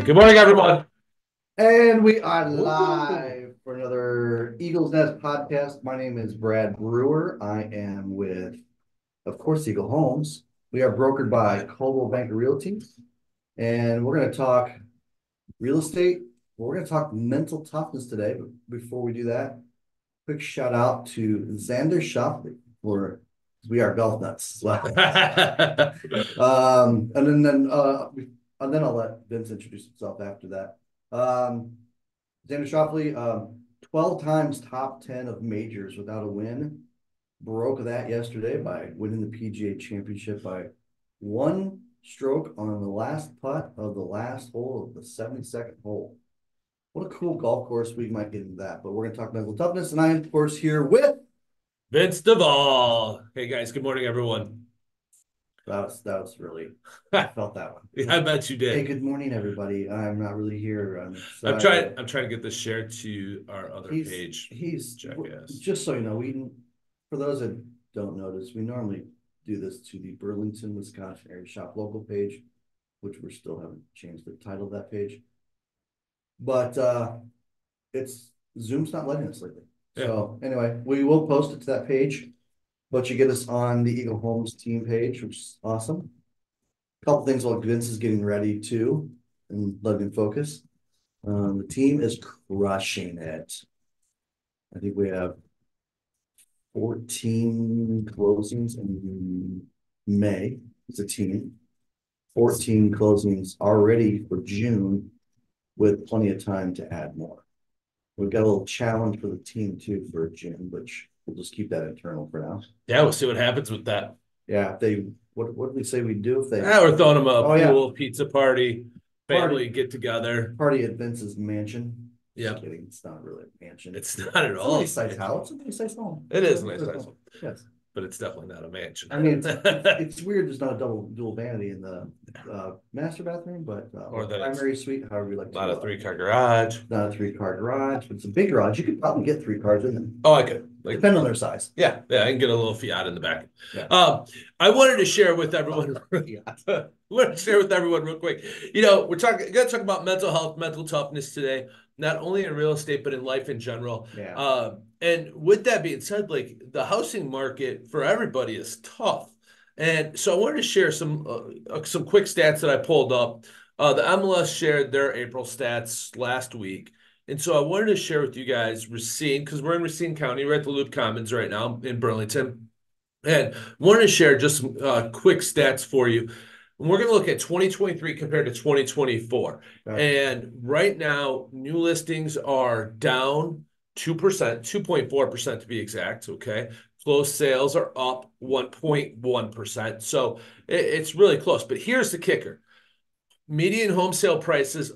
Good morning, everyone. And we are Woo. live for another Eagles Nest podcast. My name is Brad Brewer. I am with, of course, Eagle Homes. We are brokered by Coldwell Banker Realty, and we're going to talk real estate. We're going to talk mental toughness today. But before we do that, quick shout out to Xander Shopley for we are golf nuts as well. And then I'll let Vince introduce himself after that. Xander Shoffley, 12 times top 10 of majors without a win. Broke that yesterday by winning the PGA Championship by one stroke on the last putt of the last hole of the 72nd hole. What a cool golf course. We might get into that, but we're going to talk mental toughness. And I am, of course, here with Vince Devall. Hey, guys. Good morning, everyone. that was really, I felt that one. I bet you Hey, did. good morning, everybody. I'm not really here. I'm I'm excited. trying. I'm trying to get this shared to our other page. He's Jackass. just so you know, for those that don't notice, we normally do this to the Burlington, Wisconsin area shop local page, which we still haven't changed the title of that page. But it's Zoom's not letting us lately. Yeah. So anyway, we will post it to that page, but you get us on the Eagle Homes team page, which is awesome. A couple things while Vince is getting ready too, and letting him focus. The team is crushing it. I think we have 14 closings in May as a team, 14 closings already for June, with plenty of time to add more. We've got a little challenge for the team too for June, which we'll just keep that internal for now. Yeah, we'll see what happens with that. Yeah, if they what did we say we'd do if they We're throwing them a oh yeah, pool, pizza party, family party get together. party at Vince's mansion. Yeah, Just kidding, it's not really a mansion. it's not at It's a all. nice size house. It's a nice size home. It is a nice size home. Yes. But it's definitely not a mansion. I mean, it's weird. There's not a dual vanity in the master bathroom, but Or that primary suite, however you like to not a call it. three-car garage. Not a 3-car garage, but it's a big garage. You could probably get 3 cars in there, Oh, I could. Like, depending on their size. yeah, I can get a little Fiat in the back. Yeah. I wanted to share with everyone. I wanted to share with everyone real quick. We're going to talk about mental health, mental toughness today, not only in real estate but in life in general. Yeah. And with that being said, like the housing market for everybody is tough, and so I wanted to share some quick stats that I pulled up. The MLS shared their April stats last week. And so I wanted to share with you guys Racine, because we're in Racine County. We're at the Loop Commons right now in Burlington. And wanted to share just some quick stats for you. And we're going to look at 2023 compared to 2024. Okay. And right now, new listings are down 2%, 2.4% to be exact. Okay. Closed sales are up 1.1%. So it's really close. But here's the kicker: median home sale prices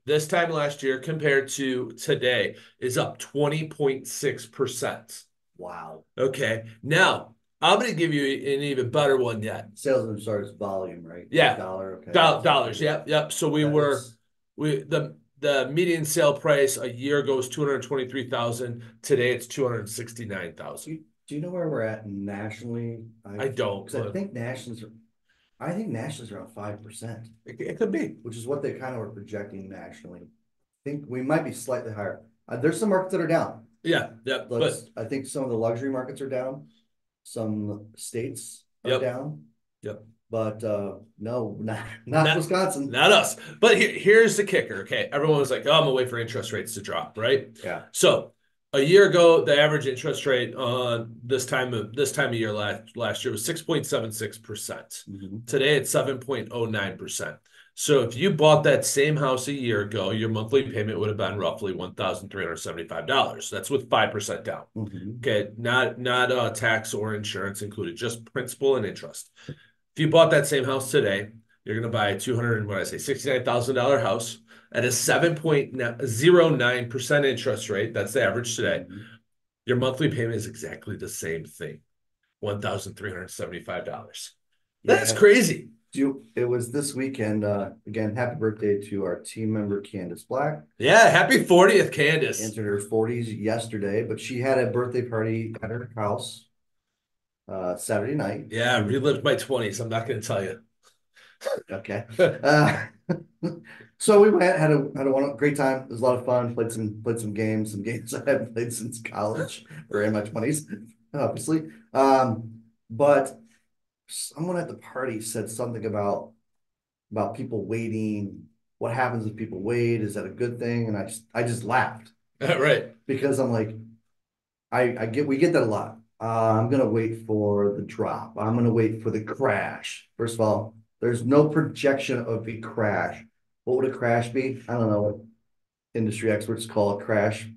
this time last year compared to today is up 20.6%. Wow. Okay. Now, I'm going to give you an even better one yet. Sales and starts volume, right? Yeah. Dollar. Okay. Dollars. Yep. So the median sale price a year ago was 223,000. Today it's 269,000. Do you know where we're at nationally? I don't. Because I think nationals are around 5%, It could be. which is what they kind of were projecting nationally. I think we might be slightly higher. There's some markets that are down. Yeah. But I think some of the luxury markets are down. Some states are down. Yep. But no, not Wisconsin. Not us. But here's the kicker. Okay. Everyone was like, oh, I'm gonna wait for interest rates to drop, right? Yeah. So a year ago, the average interest rate on this time of year last year was 6.76%. Mm-hmm. Today it's 7.09%. So if you bought that same house a year ago, your monthly payment would have been roughly $1,375. That's with 5% down. Mm-hmm. Okay, not tax or insurance included, just principal and interest. If you bought that same house today, you're going to buy a $69,000 house at a 7.09% interest rate. That's the average today. Mm-hmm. Your monthly payment is exactly the same thing, $1,375. That's crazy. It was this weekend. Again, happy birthday to our team member Candace Black. Yeah, happy 40th, Candace. Entered her 40s yesterday, but she had a birthday party at her house Saturday night. Yeah, I relived my 20s. I'm not going to tell you. Okay. Uh, so we went, had a great time. It was a lot of fun. Played some games I haven't played since college or in my 20s, obviously. But someone at the party said something about people waiting. What happens if people wait? Is that a good thing? And I just laughed Right. because I'm like, we get that a lot. I'm gonna wait for the drop. I'm gonna wait for the crash. First of all, there's no projection of a crash. What would a crash be? I don't know what industry experts call a crash.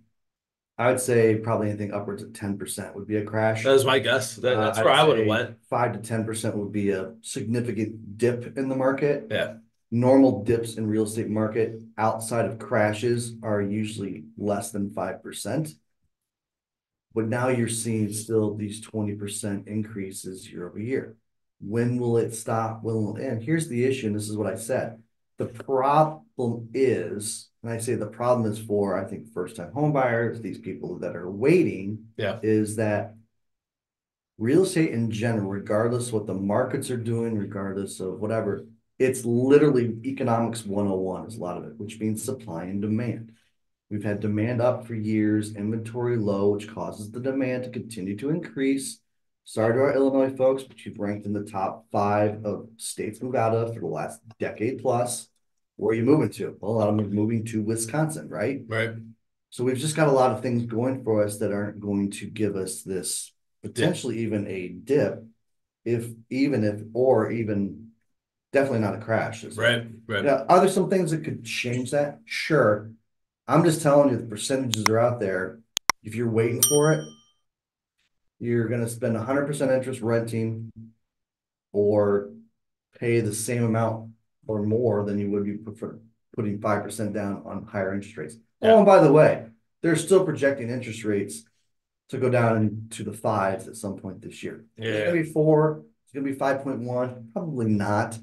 I would say probably anything upwards of 10% would be a That crash. was my guess. That's where I'd I would have say went. 5 to 10% would be a significant dip in the market. Yeah. Normal dips in real estate market outside of crashes are usually less than 5%. But now you're seeing still these 20% increases year over year. When will it stop? When will it end? Here's the issue, and this is what I said. The problem is, and I say the problem is for, I think, first-time home buyers, these people that are waiting, Yeah. is that real estate in general, regardless of what the markets are doing, regardless of whatever, it's literally economics 101 is a lot of it, which means supply and demand. We've had demand up for years, inventory low, which causes the demand to continue to increase. Sorry to our Illinois folks, but you've ranked in the top 5 of states moved out of for the last decade plus. Where are you moving to? Well, a lot of them are moving to Wisconsin, right? Right. So we've just got a lot of things going for us that aren't going to give us this Yeah. potentially even a dip, or even definitely not a crash. Right. Right. Yeah, are there some things that could change that? Sure. I'm just telling you the percentages are out there. If you're waiting for it, you're going to spend 100% interest renting or pay the same amount or more than you would be putting 5% down on higher interest rates. Oh, Yeah. and by the way, they're still projecting interest rates to go down into the fives at some point this year. Is it Yeah. going to be 4? It's going to be 5.1? Probably not,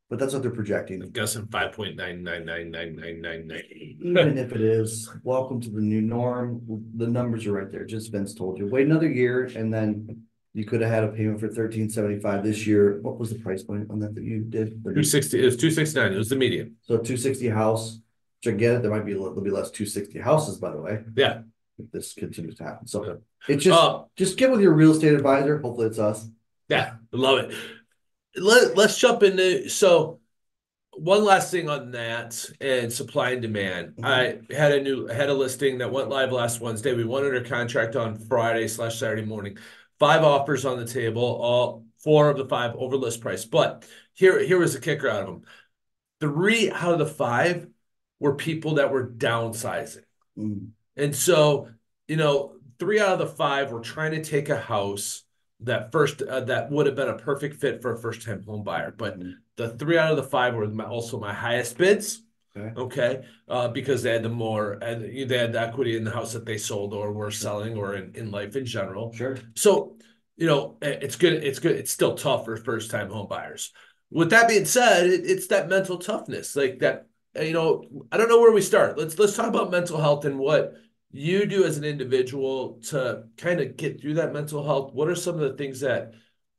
but that's what they're I'm projecting. guessing 5.99999999. Even if it is, welcome to the new norm. The numbers are right there. Just Vince told you. Wait another year, and then you could have had a payment for 1375 this year. What was the price point on that you did? 260. It was 269. It was the median. So 260 house. Which I get it. There'll be less 260 houses, by the way, Yeah. if this continues to happen. So Yeah. it's Uh, just get with your real estate advisor. Hopefully it's us. yeah. I love it. Let's jump into one last thing on that and supply and demand. Mhm. I had a listing that went live last Wednesday. We went under contract on Friday/Saturday morning. 5 offers on the table, all 4 of the 5 over list price. But here was the kicker out of them. 3 out of the 5 were people that were downsizing. Mhm. And so, 3 out of the 5 were trying to take a house that would have been a perfect fit for a first-time home buyer. But Mhm. the 3 out of the 5 were also my highest bids. Okay. Okay, because they had they had the equity in the house that they sold or were Sure. selling or in life in general. Sure. So, it's good. It's good. It's still tough for first-time home buyers. With that being said, it's that mental toughness, like that. I don't know where we start. Let's talk about mental health and what you do as an individual to kind of get through that mental health. What are some of the things that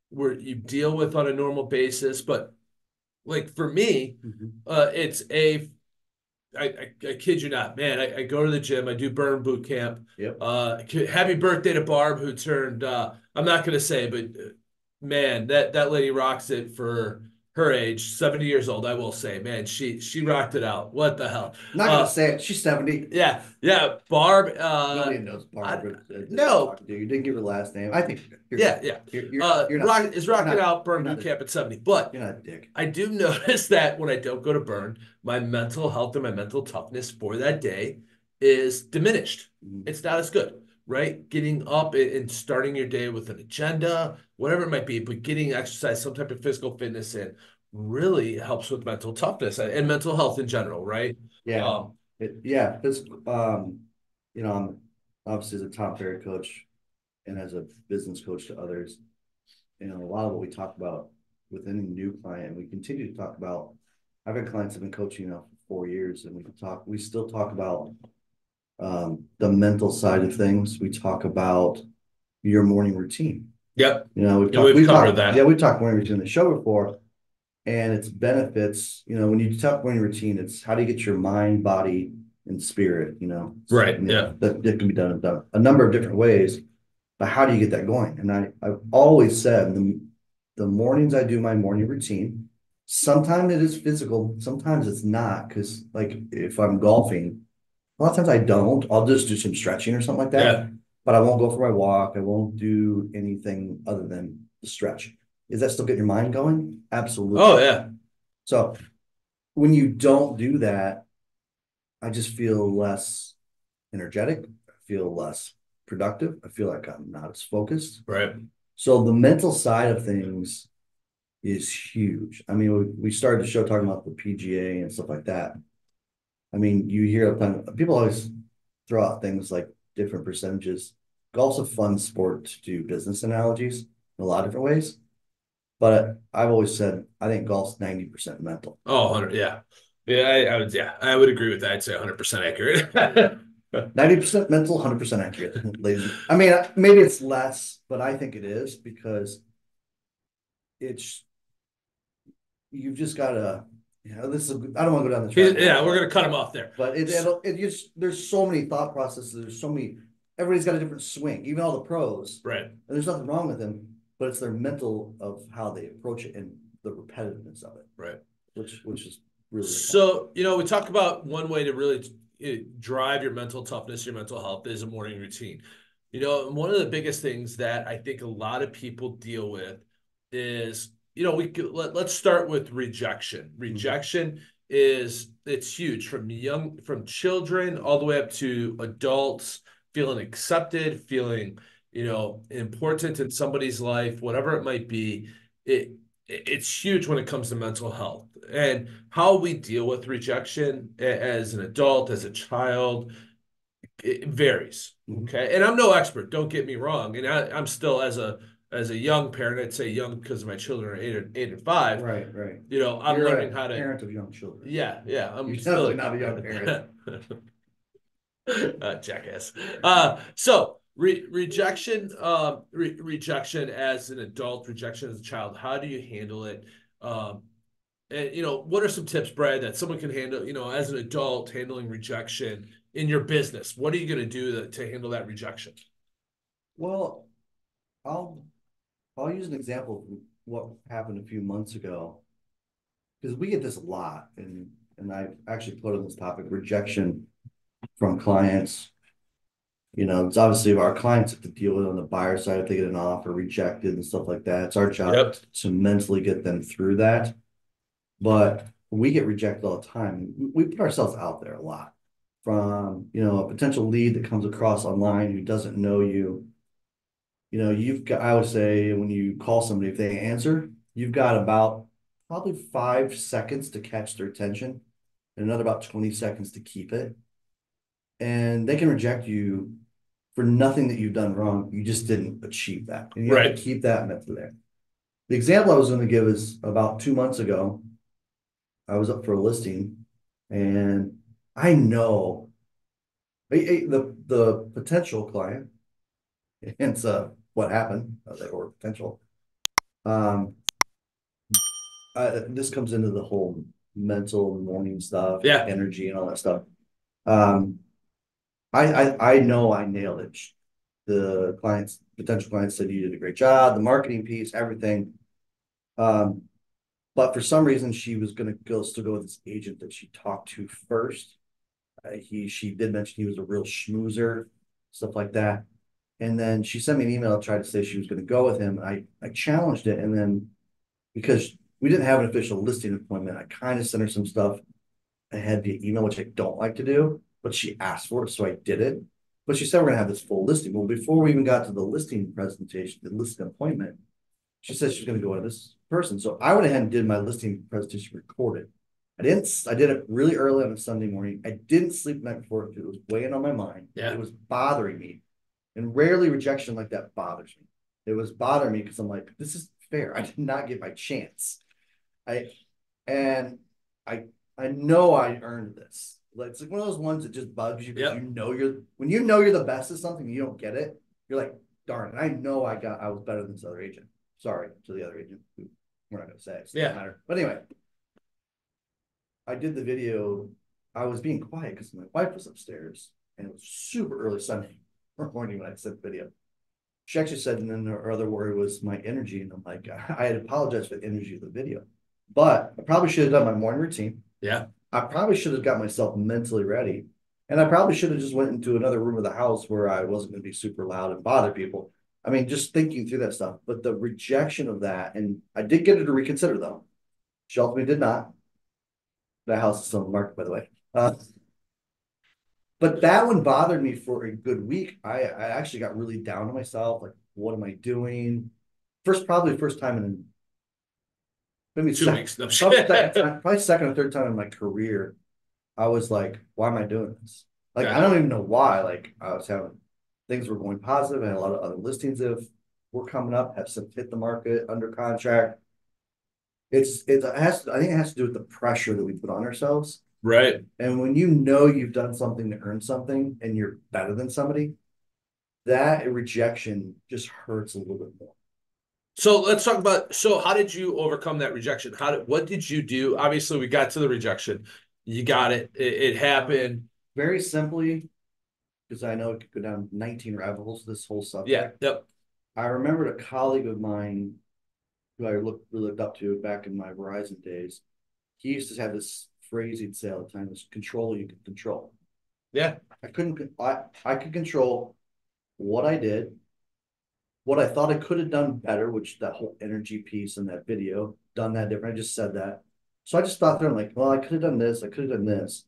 where you deal with on a normal basis? But like for me, Mhm. it's a I kid you not, man. I go to the gym. I do burn boot camp. Yep. Happy birthday to Barb, who turned. I'm not gonna say, but man, that lady rocks it for her age, 70 years old. I will say, man, she rocked it out. What the hell? Not gonna say it. She's 70. Yeah, yeah. Barb. Nobody knows I, Barbara. no, Talking to you. You didn't give her last name. I think you're yeah, good. yeah. You're not. You're Rocking not. out burn You're not. boot camp at 70, but You're not a dick. I do notice that when I don't go to burn, my mental health and my mental toughness for that day is diminished. Mhm. It's not as good, right? Getting up and starting your day with an agenda, whatever it might be, but getting exercise, some type of physical fitness in really helps with mental toughness and mental health in general, right? Yeah. Um, Yeah. Because I'm obviously as a top fair coach and as a business coach to others, a lot of what we talk about with any new client, we continue to talk about. I've had clients that have been coaching now for 4 years, and we still talk about the mental side of things. We talk about your morning routine. yep. We've And talked, we've we've covered talked, yeah, that. we've talked morning routine on the show before. and its benefits, when you talk morning routine, it's how do you get your mind, body, and spirit, Right. Yeah. that can be done a number of different ways, but how do you get that going? And I've always said the mornings I do my morning routine, sometimes it is physical, sometimes it's not, because like if I'm golfing, a lot of times I don't. I'll just do some stretching or something like that. Yeah. But I won't go for my walk. I won't do anything other than the stretch. Is that still getting your mind going? Oh Absolutely. yeah. So when you don't do that, I just feel less energetic. I feel less productive. I feel like I'm not as focused. Right. So the mental side of things is huge. I mean, we started the show talking about the PGA and stuff like that. I mean, you hear people always throw out things like different percentages. Golf's a fun sport to do business analogies in a lot of different ways. But I've always said I think golf's 90% mental. Oh, 100. Yeah. Yeah. I would. Yeah. I would agree with that. I'd say 100% accurate. 90% mental, 100% accurate, ladies. I mean, maybe it's less, but I think it is because it's you've just got to, this is, I don't want to go down this rabbit hole, Yeah. We're gonna cut him off there. but it just, there's so many thought processes. There's so many, everybody's got a different swing, even all the pros. Right. And there's nothing wrong with them, but it's their mental of how they approach it and the repetitiveness of it, Right. which is really the point. So, we talk about one way to really drive your mental toughness, your mental health is a morning routine. One of the biggest things that I think a lot of people deal with is, let's start with rejection. Mhm. Rejection it's huge from children all the way up to adults feeling accepted, feeling, important in somebody's life, whatever it might be. It it's huge when it comes to mental health and how we deal with rejection as an adult, as a child. It varies. Mhm. Okay. And I'm no expert, don't get me wrong. And I'm still as a young parent, I'd say young because my children are 8 and 5. Right, right. I'm You're learning a how to, parent of young children. yeah, yeah. I'm You're still definitely not a young parent. jackass. So rejection, rejection as an adult, rejection as a child. How do you handle it? And what are some tips, Brad, that someone can handle, as an adult handling rejection in your business? What are you going to do to handle that rejection? Well, I'll I'll use an example of what happened a few months ago because we get this a lot, and I actually put on this topic rejection from clients. It's obviously our clients have to deal with it on the buyer side if they get an offer rejected and stuff like that. It's our job Yep. to mentally get them through that. But we get rejected all the time. We put ourselves out there a lot from, a potential lead that comes across online who doesn't know you. I would say when you call somebody, if they answer, you've got about probably 5 seconds to catch their attention and another about 20 seconds to keep it. And they can reject you for nothing that you've done wrong. You just didn't achieve that. And you have to Right. keep that mentally there. The example I was going to give is about 2 months ago, I was up for a listing and I know the potential client, hence what happened, or potential. Um, this comes into the whole mental morning stuff, Yeah. energy, and all that stuff. Um, I know I nailed it. The potential clients said you did a great job, the marketing piece, everything. Um, but for some reason, she was going to still go with this agent that she talked to first. She did mention he was a real schmoozer, stuff like that. And then she sent me an email, tried to say she was going to go with him. I challenged it, and then because we didn't have an official listing appointment, I kind of sent her some stuff ahead via email, which I don't like to do, but she asked for it, so I did it. But she said we're gonna have this full listing. Well, before we even got to the listing presentation, the listing appointment, she said she's gonna go to this person. So I went ahead and did my listing presentation recorded. I did it really early on a Sunday morning. I didn't sleep the night before because it was weighing on my mind. Yeah. It was bothering me. And rarely rejection like that bothers me. It was bothering me because I'm like, this is fair. I did not get my chance. I and I I know I earned this. Like, it's like one of those ones that just bugs you because Yep. you know you're the best at something and you don't get it, you're like, darn it, I know I was better than this other agent. Sorry to the other agent who we're not gonna say it, so it doesn't Yeah. matter. But anyway, I did the video. I was being quiet because my wife was upstairs, and it was super early Sunday morning when I sent the video. She actually said, and then her other worry was my energy, and I'm like, I had apologized for the energy of the video, but I probably should have done my morning routine. Yeah. I probably should have got myself mentally ready. And I probably should have just went into another room of the house where I wasn't going to be super loud and bother people. I mean, just thinking through that stuff. But the rejection of that, and I did get her to reconsider though. She ultimately did not. That house is still on the market, by the way. But that one bothered me for a good week. I actually got really down on myself. Like, what am I doing? Probably first time in maybe 2 weeks. No, probably second or third time in my career I was like, why am I doing this? Like, I Gotcha. don't even know why. Like, I was having things were going positive. I had a lot of other listings that were coming up, have some hit the market under contract. I think it has to do with the pressure that we put on ourselves. Right. And when you know you've done something to earn something and you're better than somebody, that rejection just hurts a little bit more. So let's talk about, so how did you overcome that rejection? What did you do? Obviously, we got to the rejection. You got it. It happened. Very simply, because I know it could go down 19 rabbit holes, this whole Yeah. subject. Yep. I remembered a colleague of mine who I really looked up to back in my Verizon days. He used to have this phrase he'd say all the time: "Is control you can control." Yeah. I could control what I did, what I thought I could have done better, which that whole energy piece in that video, done that different. I just said that. So I just thought through, I'm like, well, I could have done this, I could have done this.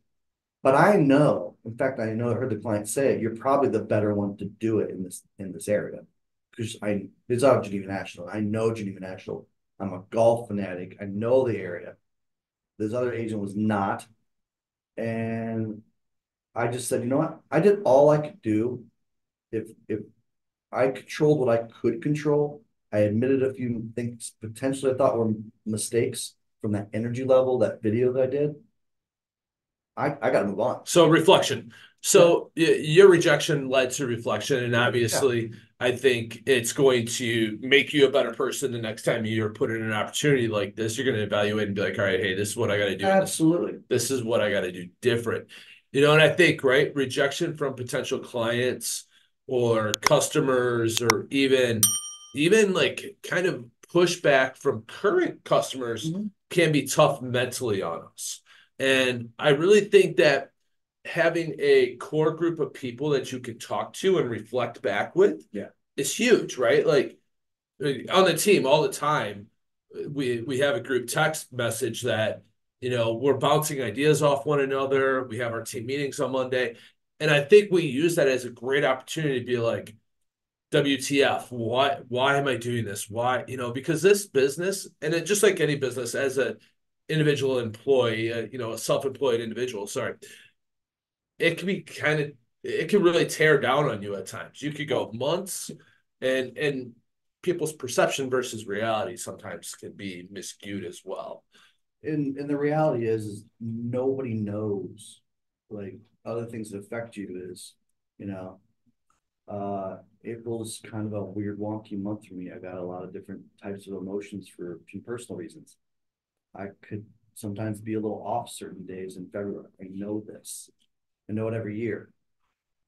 But I know, in fact, I know I heard the client say it, you're probably the better one to do it in this area. Because it's out of Geneva National. I know Geneva National. I'm a golf fanatic. I know the area. This other agent was not. And I just said, you know what? I did all I could do. If I controlled what I could control, I admitted a few things potentially I thought were mistakes from that energy level, that video that I did. I got to move on. So reflection. Yeah, So your rejection led to reflection, and yeah, obviously, I think it's going to make you a better person the next time you're put in an opportunity like this. You're going to evaluate and be like, all right, hey, this is what I got to do. absolutely. This is what I got to do different. And I think, right, rejection from potential clients or customers or even like kind of pushback from current customers Mm-hmm. can be tough mentally on us. And I really think that having a core group of people that you can talk to and reflect back with Yeah. is huge, right? Like on the team all the time, we have a group text message that we're bouncing ideas off one another. We have our team meetings on Monday, and I think we use that as a great opportunity to be like, WTF? Why am I doing this? Why? Because this business, and it just like any business, as a individual employee, a self-employed individual, sorry, it can be it can really tear down on you at times. You could go months, and people's perception versus reality sometimes can be miscued as well. And the reality is nobody knows like other things that affect you is, you know, April's kind of a weird wonky month for me. I got a lot of different types of emotions for personal reasons. I could sometimes be a little off certain days in February. I know this. I know it every year.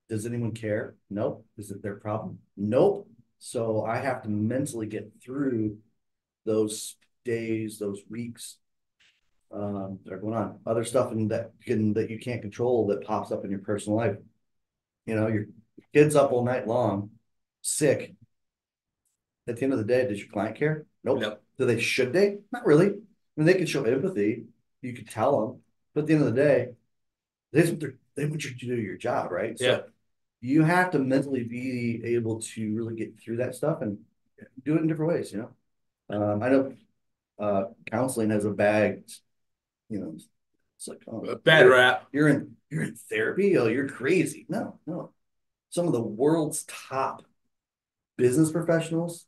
Does anyone care? Nope. Is it their problem? Nope. So I have to mentally get through those days, those weeks that are going on. Other stuff that you can't control that pops up in your personal life. Your kid's up all night long, sick. At the end of the day, does your client care? Nope. Yep. Should they? Not really. I mean, they can show empathy. You could tell them, but at the end of the day, they want you to do your job, right? Yeah. So you have to mentally be able to really get through that stuff and do it in different ways. I know counseling has a bag. It's like, oh, A bad rap. you're in therapy. Oh, you're crazy. No, no. Some of the world's top business professionals,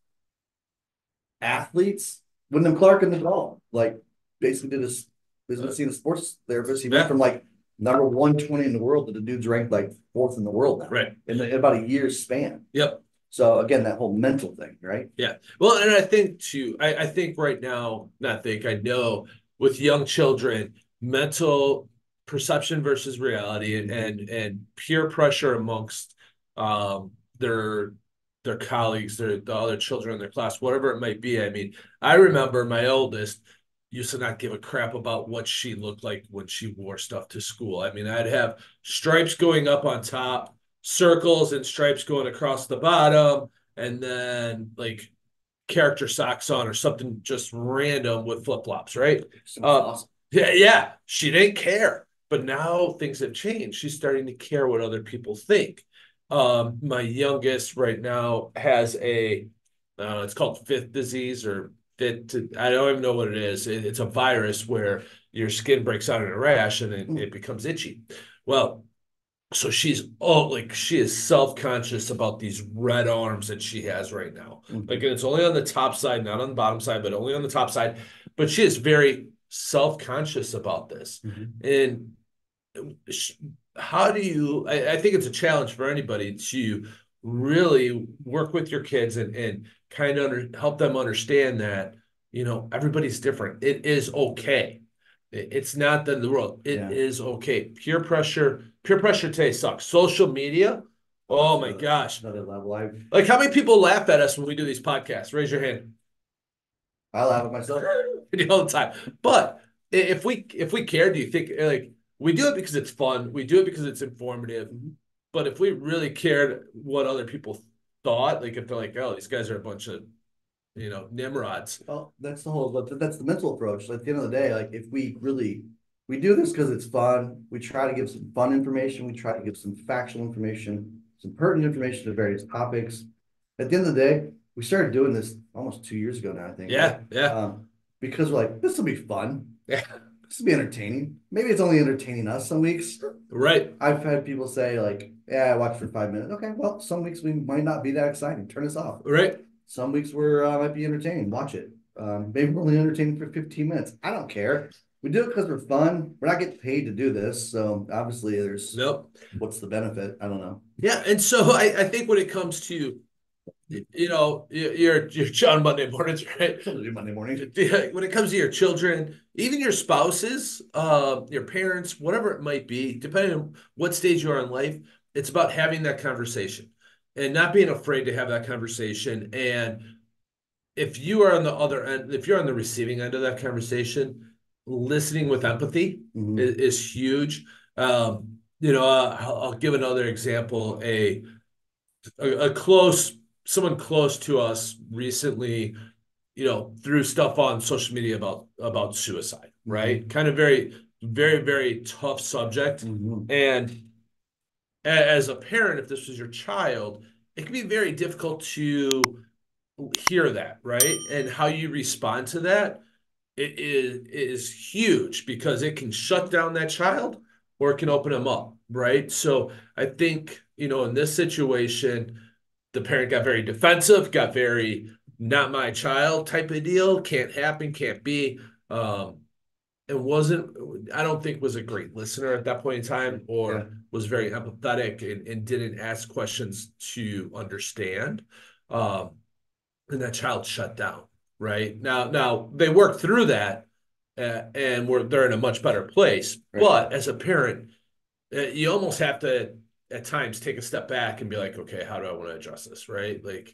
athletes, Wyndham Clark and Devall, like basically did his business being a sports therapist. He went Yeah. from like number 120 in the world to the dude's ranked like fourth in the world now Right. in about a year's span. Yep. So again, that whole mental thing, right? Yeah. Well, and I think too, I think right now, not think, I know with young children, mental perception versus reality and peer pressure amongst um their their colleagues, the other children in their class, whatever it might be. I mean, I remember my oldest used to not give a crap about what she looked like when she wore stuff to school. I mean, I'd have stripes going up on top, circles and stripes going across the bottom, and then like character socks on or something just random with flip flops, right? Sounds awesome. Yeah, yeah, she didn't care, but now things have changed. She's starting to care what other people think. My youngest right now has it's called fifth disease or fit. I don't even know what it is. It's a virus where your skin breaks out in a rash and it becomes itchy. Well, so she is self-conscious about these red arms that she has right now. Like, Mm-hmm. and it's only on the top side, not on the bottom side, but only on the top side. But she is very self-conscious about this. Mm-hmm. And how do you, I think it's a challenge for anybody to really work with your kids and kind of help them understand that, everybody's different. It is okay. It's not the end of the world. It Yeah, is okay. Peer pressure today sucks. Social media, that's oh my gosh. another level. Like, how many people laugh at us when we do these podcasts? Raise your hand. I laugh at myself. All the time. But if we care, do you think like we do it because it's fun? We do it because it's informative. Mm-hmm. But if we really cared what other people thought, like if they're like, oh, these guys are a bunch of nimrods. Well, that's the mental approach. Like, at the end of the day, like if we do this because it's fun, we try to give some fun information, we try to give some factual information, some pertinent information to various topics. At the end of the day, we started doing this almost 2 years ago now, I think, right? Yeah, yeah, Because we're like, this will be fun. yeah. This will be entertaining. Maybe it's only entertaining us some weeks. Right, I've had people say like, yeah, I watched for 5 minutes. Okay, well, some weeks we might not be that exciting. Turn us off. right. Some weeks we're might be entertaining. Watch it. Maybe we're only entertaining for 15 minutes. I don't care. We do it because we're fun. We're not getting paid to do this. So obviously there's Nope. what's the benefit? I don't know. Yeah, and so I think when it comes to you're John Monday mornings, right? Something to do Monday morning. When it comes to your children, even your spouses, your parents, whatever it might be, depending on what stage you are in life, it's about having that conversation and not being afraid to have that conversation. And if you are on the other end, if you're on the receiving end of that conversation, listening with empathy Mm-hmm. is huge. I'll give another example. A close someone close to us recently, threw stuff on social media about suicide, Mm-hmm. right? Kind of very, very, very tough subject. Mm-hmm. And as a parent, if this was your child, it can be very difficult to hear that, right? And how you respond to that is huge because it can shut down that child or it can open them up, right? So I think, in this situation, the parent got very defensive, got very not my child type of deal, can't happen, can't be. Um, and wasn't, I don't think was a great listener at that point in time Yeah. or was very empathetic and didn't ask questions to understand. Um, and that child shut down. Right now, they work through that, and they're in a much better place. Right. But as a parent, you almost have to at times take a step back and be like, okay, how do I want to address this? Right? Like,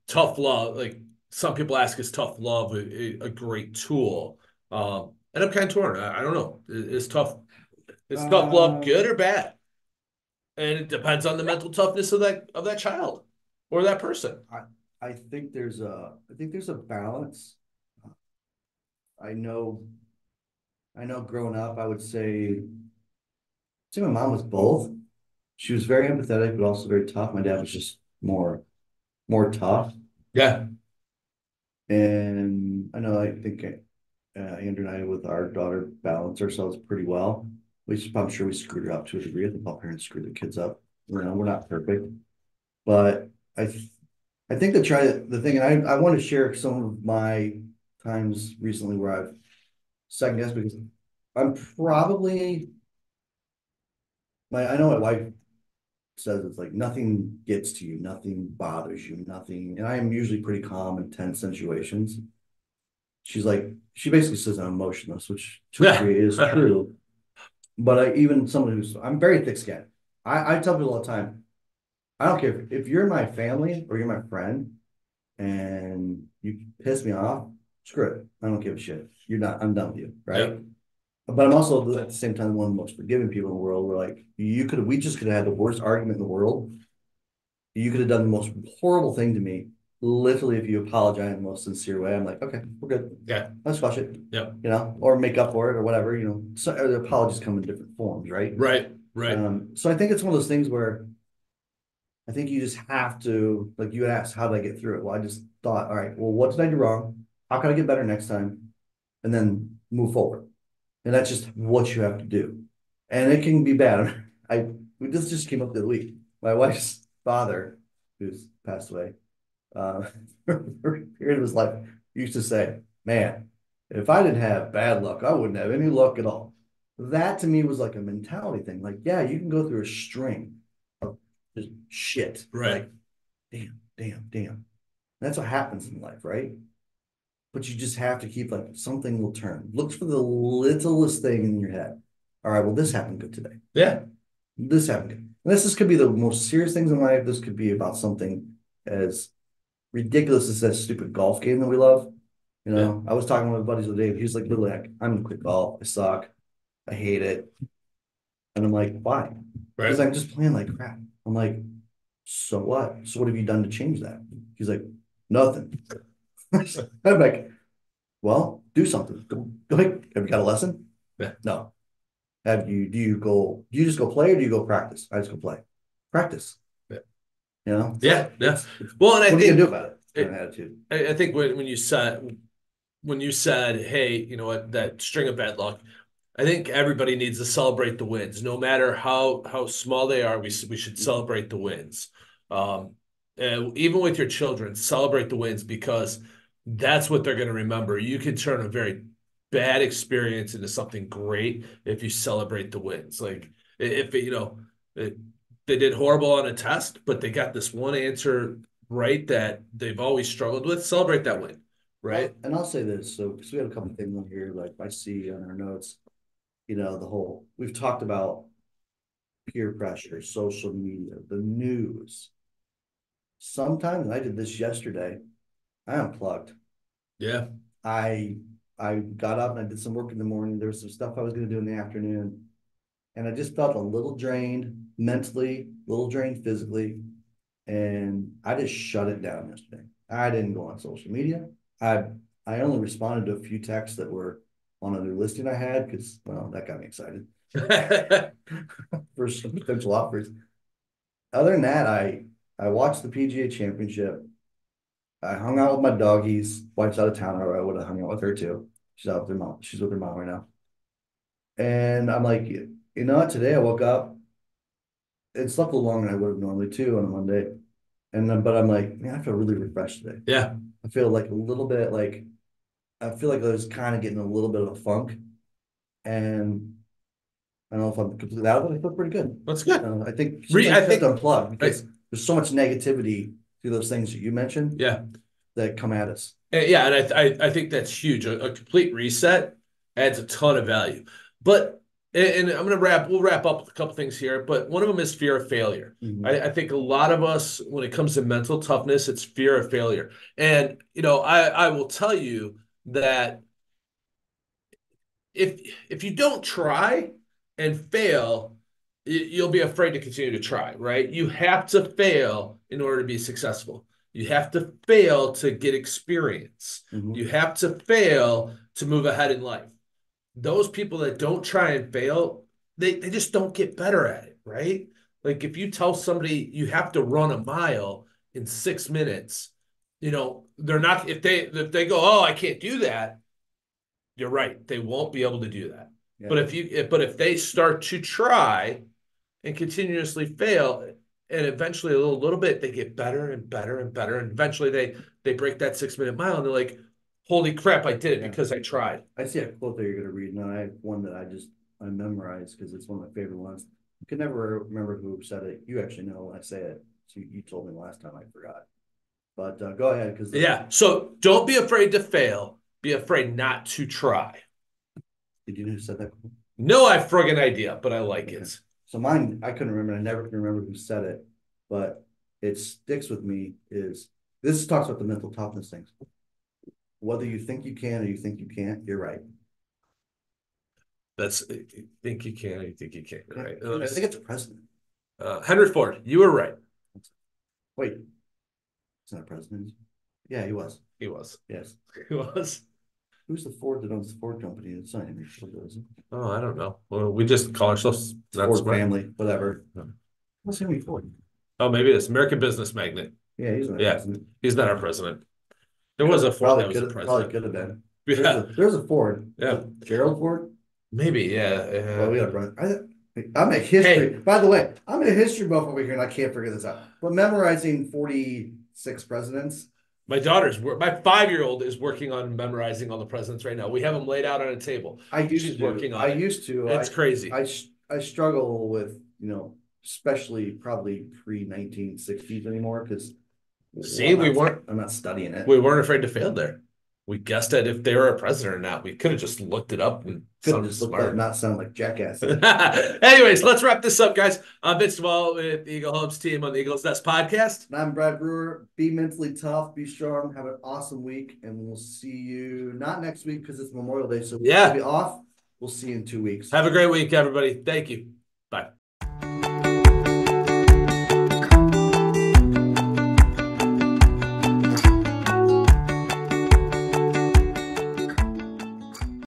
tough love. Like some people ask, is tough love a great tool? And I'm kind of torn. I don't know. Is tough love Um, good or bad? And it depends on the mental toughness of that child or that person. I I think there's a balance. I know growing up, I would say my mom was both. She was very empathetic, but also very tough. My dad was just more tough. Yeah. And I think Andrew and I, with our daughter, balance ourselves pretty well. At least I'm sure we screwed her up to a degree. I think all parents screw their kids up. We're not perfect, but I think the thing, and I want to share some of my times recently where I've second guessed because I'm probably I know my wife says it's like nothing gets to you, nothing bothers you, nothing. And I am usually pretty calm in tense situations. She's like, she basically says I'm emotionless, which to a Yeah. degree is true. But even someone I'm very thick skinned. I tell people all the time, I don't care if you're my family or you're my friend and you piss me off, screw it. I don't give a shit. You're not, I'm done with you, right? Yep. But I'm also at the same time one of the most forgiving people in the world. We're like, we just could have had the worst argument in the world. You could have done the most horrible thing to me. Literally, if you apologize in the most sincere way, I'm like, okay, we're good. Yeah. Let's flush it, Yep. or make up for it or whatever, So the apologies come in different forms, right? Right. Right. So I think it's one of those things where I think you just have to, like you asked, how did I get through it? Well, I just thought, all right, well, what did I do wrong? How can I get better next time? And then move forward. And that's just what you have to do. And it can be bad. This just came up the other week. My wife's father, who's passed away, period of his life, used to say, man, if I didn't have bad luck, I wouldn't have any luck at all. That to me was like a mentality thing. Like, yeah, you can go through a string of just shit. Right. Like, damn, damn, damn. That's what happens in life, right? But you just have to keep like something will turn. Look for the littlest thing in your head. All right, well, this happened good today. Yeah. This happened good. And this could be the most serious things in life. This could be about something as ridiculous as that stupid golf game that we love. Yeah. I was talking with my buddies the other day. He's like, literally, like, I'm gonna quit golf. I suck. I hate it. And I'm like, why? Because Right. I'm just playing like crap. I'm like, so what? So what have you done to change that? He's like, nothing. I'm like, well, do something. Go have you got a lesson? Yeah. No. Do you just go play or do you go practice? I just go play. Practice. Yeah. Yeah. Yeah. It's Well, and I what are you gonna do think about it? It's kind of it, attitude. I think when you said, hey, you know what, that string of bad luck, I think everybody needs to celebrate the wins, no matter how small they are. We should celebrate the wins. Um, and even with your children, celebrate the wins because that's what they're going to remember. You can turn a very bad experience into something great if you celebrate the wins. Like if it, they did horrible on a test, but they got this one answer right that they've always struggled with, celebrate that win, right? And I'll say this, so because we have a couple of things on here, like I see on our notes, the whole we've talked about peer pressure, social media, the news. Sometimes, and I did this yesterday, I unplugged. Yeah. I I got up and I did some work in the morning. There was some stuff I was going to do in the afternoon, and I just felt a little drained mentally, a little drained physically, and I just shut it down yesterday. I didn't go on social media. I I only responded to a few texts that were on a new listing I had because, well, that got me excited for some potential offers. Other than that, I watched the PGA Championship. I hung out with my doggies. Wife's out of town, or I would have hung out with her too. She's out with her mom. She's with her mom right now. And I'm like, today I woke up and slept a little longer than I would have normally too on a Monday. And then, but I'm like, man, I feel really refreshed today. Yeah. I feel like a little bit like I feel like I was kind of getting a little bit of a funk, and I don't know if I'm completely out of it. I feel pretty good. That's good. I think I sometimes you have to think, unplug I, because there's so much negativity through those things that you mentioned yeah. that come at us. Yeah, and I think that's huge. A complete reset adds a ton of value. But and we'll wrap up with a couple things here, but one of them is fear of failure. Mhm. I think a lot of us, when it comes to mental toughness, it's fear of failure. And I will tell you that if you don't try and fail, you'll be afraid to continue to try, right? You have to fail in order to be successful. You have to fail to get experience. Mhm. You have to fail to move ahead in life. Those people that don't try and fail, they just don't get better at it, right? Like if you tell somebody you have to run a mile in 6 minutes, they're not if they go, oh, I can't do that, you're right. They won't be able to do that. Yeah. But if they start to try and continuously fail, and eventually a little bit, they get better and better and better, and eventually they break that 6 minute mile, and they're like, "Holy crap, I did it Yeah. because I tried." I see a quote that you're going to read, and I have one that I memorized because it's one of my favorite ones. I could never remember who said it. You actually know when I say it. So you told me last time, I forgot. But go ahead, because Yeah. So don't be afraid to fail. Be afraid not to try. did you know who said that? No, I friggin' idea, but I like Okay. it. So mine, I couldn't remember. I never can remember who said it, but it sticks with me. Is this talks about the mental toughness things? Whether you think you can or you think you can't, you're right. That's you think you can, you think you can't. Right. I think it's a president. Henry Ford, you were right. Wait, it's not a president. Yeah, he was. He was. Yes. He was. Who's the Ford that owns the Ford company? It's not Henry Ford, is it? Oh, I don't know. Well, we just call ourselves not Ford smart. family, whatever. What's Henry Ford? Oh, maybe it's American business magnate. Yeah, he's not Yeah, president. he's not our president. There was a Ford that was a Probably president. could have been. Yeah, There's a Ford. yeah, Gerald Ford. maybe. Yeah. Well, we got to run. I'm a Hey, history. By the way, I'm a history buff over here, and I can't figure this out. But memorizing 46 presidents. my 5-year-old is working on memorizing all the presidents right now. We have them laid out on a table. I used She's to. working I on it. used to. It's crazy. I struggle with especially probably pre 1960s anymore because See, I'm not studying it. we weren't afraid to fail there. We guessed at if they were a president or not. We could have just looked it up and Could have sounded just looked up, smart. not sound like jackasses. Anyways, let's wrap this up, guys. I'm Vince Devall with the Eagle Homes team on the Eagles Nest podcast. And I'm Brad Brewer. Be mentally tough, be strong, have an awesome week, and we'll see you not next week because it's Memorial Day, so Yeah. we'll be off. We'll see you in 2 weeks. Have a great week, everybody. Thank you. Bye.